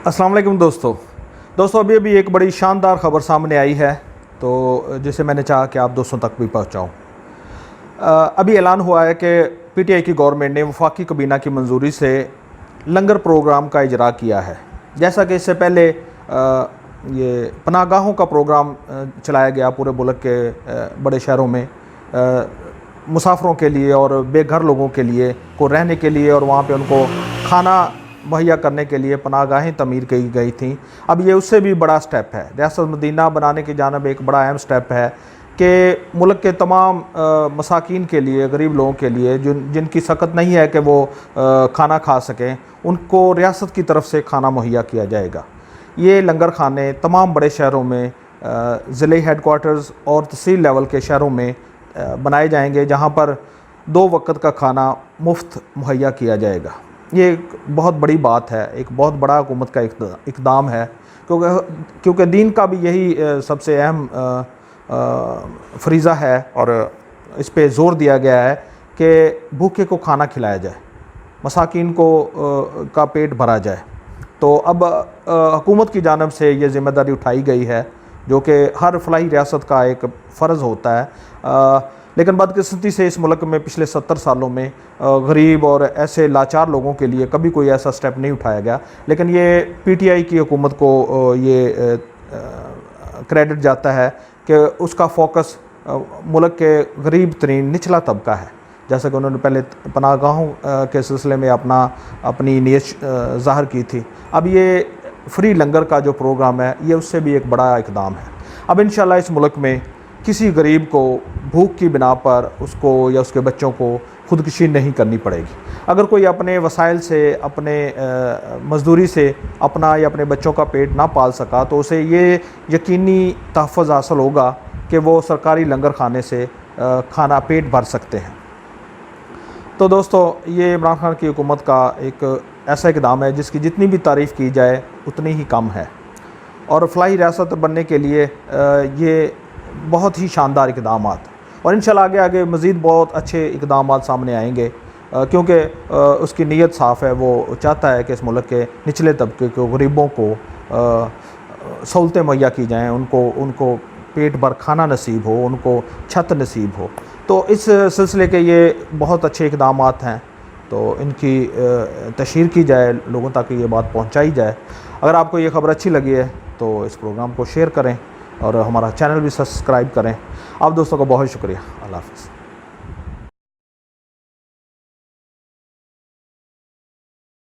अस्सलाम वालेकुम दोस्तों अभी एक बड़ी शानदार ख़बर सामने आई है, तो जिसे मैंने चाहा कि आप दोस्तों तक भी पहुंचाऊं। अभी ऐलान हुआ है कि पीटीआई की गवर्नमेंट ने वफाकी काबीना की मंजूरी से लंगर प्रोग्राम का इजरा किया है। जैसा कि इससे पहले ये पनाहगाहों का प्रोग्राम चलाया गया पूरे मुल्क के बड़े शहरों में मुसाफिरों के लिए और बेघर लोगों के लिए को रहने के लिए और वहाँ पे उनको खाना मुहैया करने के लिए पनाहगाहें तमीर की गई थी। अब ये उससे भी बड़ा स्टेप है, रियासत मदीना बनाने की जानब एक बड़ा अहम स्टेप है कि मुल्क के तमाम मसाकीन के लिए, गरीब लोगों के लिए जिनकी सकत नहीं है कि वो खाना खा सकें, उनको रियासत की तरफ से खाना मुहैया किया जाएगा। ये लंगर खाने तमाम बड़े शहरों में, ज़िले हेडकोार्टर्स और तहसील लेवल के शहरों में बनाए जाएंगे, जहाँ पर 2 वक्त का खाना मुफ्त मुहैया किया जाएगा। ये एक बहुत बड़ी बात है, एक बहुत बड़ा हुकूमत का इक़दाम है, क्योंकि दीन का भी यही सबसे अहम फरीज़ा है और इस पे ज़ोर दिया गया है कि भूखे को खाना खिलाया जाए, मसाकीन को का पेट भरा जाए। तो अब हुकूमत की जानिब से ये ज़िम्मेदारी उठाई गई है, जो कि हर फलाही रियासत का एक फ़र्ज़ होता है। लेकिन बदकिस्मती से इस मुल्क में पिछले 70 सालों में गरीब और ऐसे लाचार लोगों के लिए कभी कोई ऐसा स्टेप नहीं उठाया गया। लेकिन ये पीटीआई की हुकूमत को ये क्रेडिट जाता है कि उसका फोकस मुल्क के गरीब तरीन निचला तबका है। जैसा कि उन्होंने पहले पनाहगाहों के सिलसिले में अपनी नीयत ज़ाहिर की थी, अब ये फ्री लंगर का जो प्रोग्राम है ये उससे भी एक बड़ा इक़दाम है। अब इंशाल्लाह इस मुल्क में किसी गरीब को भूख की बिना पर उसको या उसके बच्चों को ख़ुदकुशी नहीं करनी पड़ेगी। अगर कोई अपने वसाइल से, अपने मज़दूरी से अपना या अपने बच्चों का पेट ना पाल सका, तो उसे ये यकीनी तहफ़्फ़ुज़ हासिल होगा कि वो सरकारी लंगर खाने से खाना पेट भर सकते हैं। तो दोस्तों, ये इमरान खान की हुकूमत का एक ऐसा इक़दाम है जिसकी जितनी भी तारीफ़ की जाए उतनी ही कम है, और फलाही रियासत बनने के लिए ये बहुत ही शानदार इक़दामात, और इंशाल्लाह आगे मज़ीद बहुत अच्छे इक़दामात सामने आएंगे, क्योंकि उसकी नीयत साफ़ है। वो चाहता है कि इस मुल्क के निचले तबके को, गरीबों को सहूलतें मुहैया की जाएँ, उनको पेट भर खाना नसीब हो, उनको छत नसीब हो। तो इस सिलसिले के ये बहुत अच्छे इक़दामात हैं, तो इनकी तशहीर की जाए, लोगों तक ये बात पहुँचाई जाए। अगर आपको ये ख़बर अच्छी लगी है तो इस प्रोग्राम को शेयर करें और हमारा चैनल भी सब्सक्राइब करें। आप दोस्तों का बहुत शुक्रिया। अल्लाह हाफ़िज़।